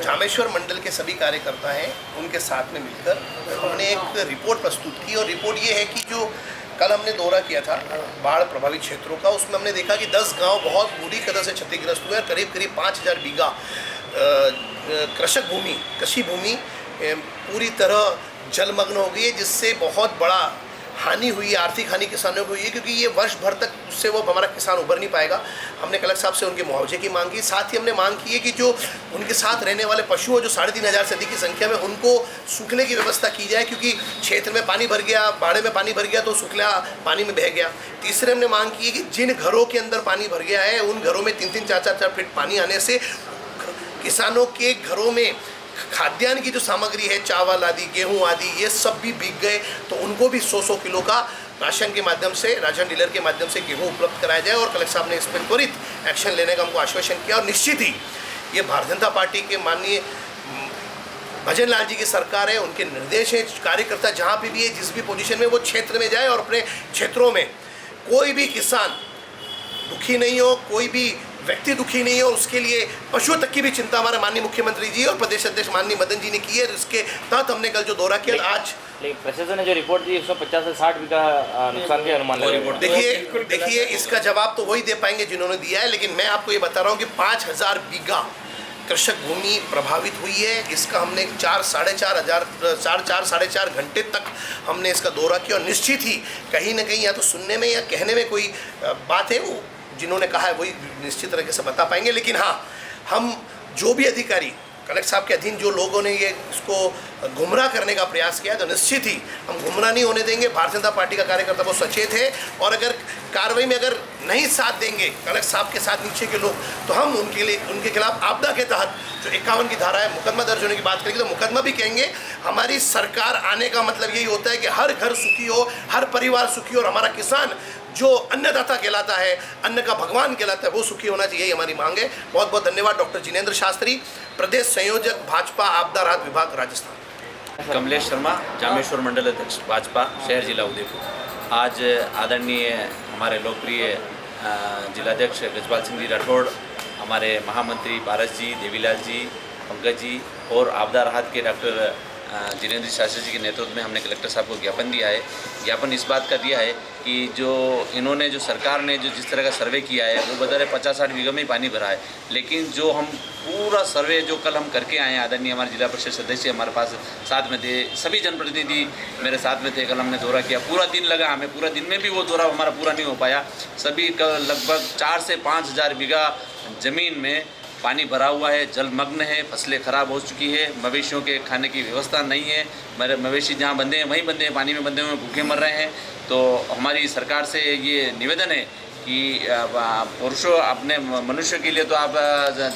जामेश्वर मंडल के सभी कार्यकर्ता हैं उनके साथ में मिलकर हमने एक रिपोर्ट प्रस्तुत की और रिपोर्ट ये है कि जो कल हमने दौरा किया था बाढ़ प्रभावित क्षेत्रों का, उसमें हमने देखा कि 10 गांव बहुत बुरी तरह से क्षतिग्रस्त हुए और करीब 5000 बीघा कृषि भूमि पूरी तरह जलमग्न हो गई है, जिससे बहुत बड़ा हानि हुई है, आर्थिक हानि किसानों को हुई है, क्योंकि ये वर्ष भर तक उससे वो हमारा किसान उभर नहीं पाएगा। हमने कलेक्टर साहब से उनके मुआवजे की मांग की, साथ ही हमने मांग की है कि जो उनके साथ रहने वाले पशु हैं जो 3500 से अधिक की संख्या में, उनको सूखने की व्यवस्था की जाए, क्योंकि क्षेत्र में पानी भर गया, बाढ़ में पानी भर गया तो सूखला पानी में बह गया। तीसरे हमने मांग की है कि जिन घरों के अंदर पानी भर गया है उन घरों में 3-3, 4-4 फीट पानी आने से किसानों के घरों में खाद्यान्न की जो सामग्री है, चावल आदि, गेहूं आदि, ये सब भी बिक गए, तो उनको भी 100-100 किलो का राशन के माध्यम से, राशन डीलर के माध्यम से गेहूं उपलब्ध कराया जाए। और कलेक्टर साहब ने इस पर त्वरित एक्शन लेने का हमको आश्वासन किया। और निश्चित ही ये भारतीय जनता पार्टी के माननीय भजन लाल जी की सरकार है, उनके निर्देश है, कार्यकर्ता जहाँ पे भी है, जिस भी पोजीशन में, वो क्षेत्र में जाए और अपने क्षेत्रों में कोई भी किसान दुखी नहीं हो, कोई भी व्यक्ति दुखी नहीं हो, उसके लिए पशुओं तक की भी चिंता हमारे माननीय मुख्यमंत्री जी और प्रदेश अध्यक्ष माननीय मदन जी ने की है। इसके तहत हमने कल जो दौरा किया आज, लेकिन प्रशासन ने जो रिपोर्ट दी 150 से 60 बीघा नुकसान के अनुमान लगा। देखिए इसका जवाब तो वही दे पाएंगे जिन्होंने दिया है, लेकिन मैं आपको ये बता रहा हूँ कि 5000 बीघा कृषक भूमि प्रभावित हुई है। इसका हमने 4-4.5 घंटे तक हमने इसका दौरा किया और निश्चित ही कहीं ना कहीं या तो सुनने में या कहने में कोई बात है, वो जिन्होंने कहा है वही निश्चित तरीके से बता पाएंगे। लेकिन हाँ, हम जो भी अधिकारी कलेक्टर साहब के अधीन जो लोगों ने ये इसको गुमराह करने का प्रयास किया, तो निश्चित ही हम गुमराह नहीं होने देंगे। भारतीय जनता पार्टी का कार्यकर्ता वो सचेत है और अगर कार्रवाई में अगर नहीं साथ देंगे कलेक्टर साहब के साथ नीचे के लोग, तो हम उनके खिलाफ आपदा के तहत जो 51 की धारा है मुकदमा दर्ज होने की बात करेंगे, तो मुकदमा भी कहेंगे। हमारी सरकार आने का मतलब यही होता है कि हर घर सुखी हो, हर परिवार सुखी हो और हमारा किसान जो अन्नदाता कहलाता है, अन्न का भगवान कहलाता है, वो सुखी होना चाहिए, यही हमारी मांग है। बहुत बहुत धन्यवाद। डॉक्टर जिनेंद्र शास्त्री, प्रदेश संयोजक भाजपा आपदा राहत विभाग राजस्थान। कमलेश शर्मा, जामेश्वर मंडल अध्यक्ष भाजपा शहर जिला उदयपुर। आज आदरणीय हमारे लोकप्रिय जिलाध्यक्ष गजपाल सिंह जी राठौड़, हमारे महामंत्री पारस जी, देवीलाल जी, पंकज जी और आपदा राहत के डॉक्टर जिनेंद्र शास्त्री जी के नेतृत्व में हमने कलेक्टर साहब को ज्ञापन दिया है। ज्ञापन इस बात का दिया है कि जो इन्होंने जो सरकार ने जो जिस तरह का सर्वे किया है वो बता रहे 50-60 बीघा में ही पानी भरा है, लेकिन जो हम पूरा सर्वे जो कल हम करके आए हैं, आदरणीय हमारे जिला परिषद सदस्य हमारे पास साथ में थे, सभी जनप्रतिनिधि मेरे साथ में थे। कल हमने दौरा किया, पूरा दिन लगा हमें, पूरा दिन में भी वो दौरा हमारा पूरा नहीं हो पाया। सभी का लगभग 4 से 5000 बीघा ज़मीन में पानी भरा हुआ है, जलमग्न है, फसलें खराब हो चुकी है, मवेशियों के खाने की व्यवस्था नहीं है। मेरे मवेशी जहाँ बंधे हैं वहीं बंधे हैं, पानी में बंधे हुए भूखे मर रहे हैं। तो हमारी सरकार से ये निवेदन है कि पुरुषों अपने मनुष्य के लिए तो आप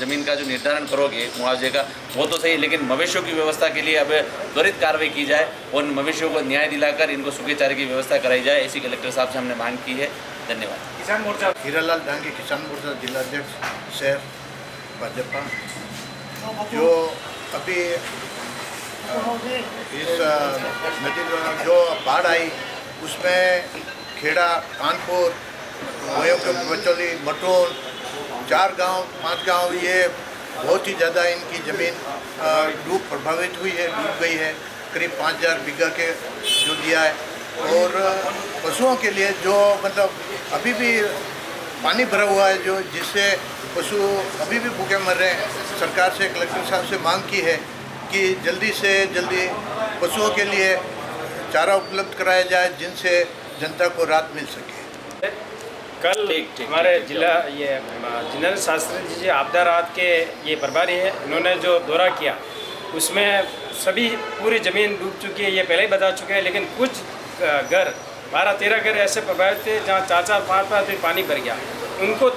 ज़मीन का जो निर्धारण करोगे मुआवजे का वो तो सही, लेकिन मवेशियों की व्यवस्था के लिए अब त्वरित कार्रवाई की जाए, उन मवेशियों को न्याय दिलाकर इनको सूखे चारे की व्यवस्था कराई जाए, ऐसी कलेक्टर साहब से हमने मांग की है। धन्यवाद। किसान मोर्चा हीरालाल डांगे, किसान मोर्चा जिलाध्यक्ष शहर भाजपा। जो अभी इस नदी जो बाढ़ आई उसमें खेड़ा, कानपुर, बचौली, मटोन 4 गांव 5 गांव, ये बहुत ही ज़्यादा इनकी ज़मीन डूब प्रभावित हुई है, डूब गई है। करीब 5000 बीघा के जो दिया है। और पशुओं के लिए जो मतलब अभी भी पानी भरा हुआ है, जो जिससे पशु अभी भी भूखे मर रहे हैं, सरकार से कलेक्टर साहब से मांग की है कि जल्दी से जल्दी पशुओं के लिए चारा उपलब्ध कराया जाए, जिनसे जनता को राहत मिल सके। कल हमारे जिला ये जिनेंद्र शास्त्री जी आपदा राहत के ये प्रभारी है, इन्होंने जो दौरा किया उसमें सभी पूरी ज़मीन डूब चुकी है, ये पहले ही बता चुके हैं। लेकिन कुछ घर 12-13 घर ऐसे प्रभावित थे जहाँ 4-5 फीट पानी भर गया। उनको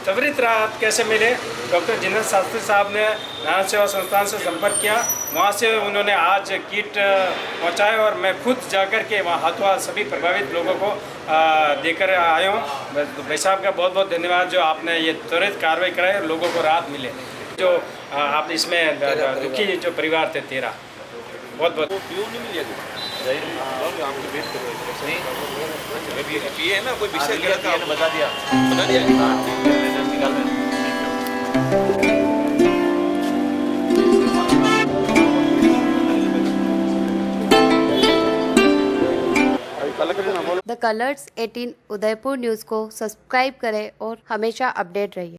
त्वरित राहत कैसे मिले, डॉक्टर जिनेंद्र शास्त्री साहब ने नारायण सेवा संस्थान से संपर्क किया, वहाँ से उन्होंने आज किट पहुँचाए और मैं खुद जाकर के वहाँ हाथों सभी प्रभावित लोगों को देकर आया हूँ। भाई साहब का बहुत बहुत धन्यवाद जो आपने ये त्वरित कार्रवाई कराई और लोगों को राहत मिले। जो आप इसमें दुखी जो परिवार थे 13, बहुत बहुत ना कोई विषय बता दिया निकाल द कलर्स 18 उदयपुर न्यूज़ को सब्सक्राइब करें और हमेशा अपडेट रहिए।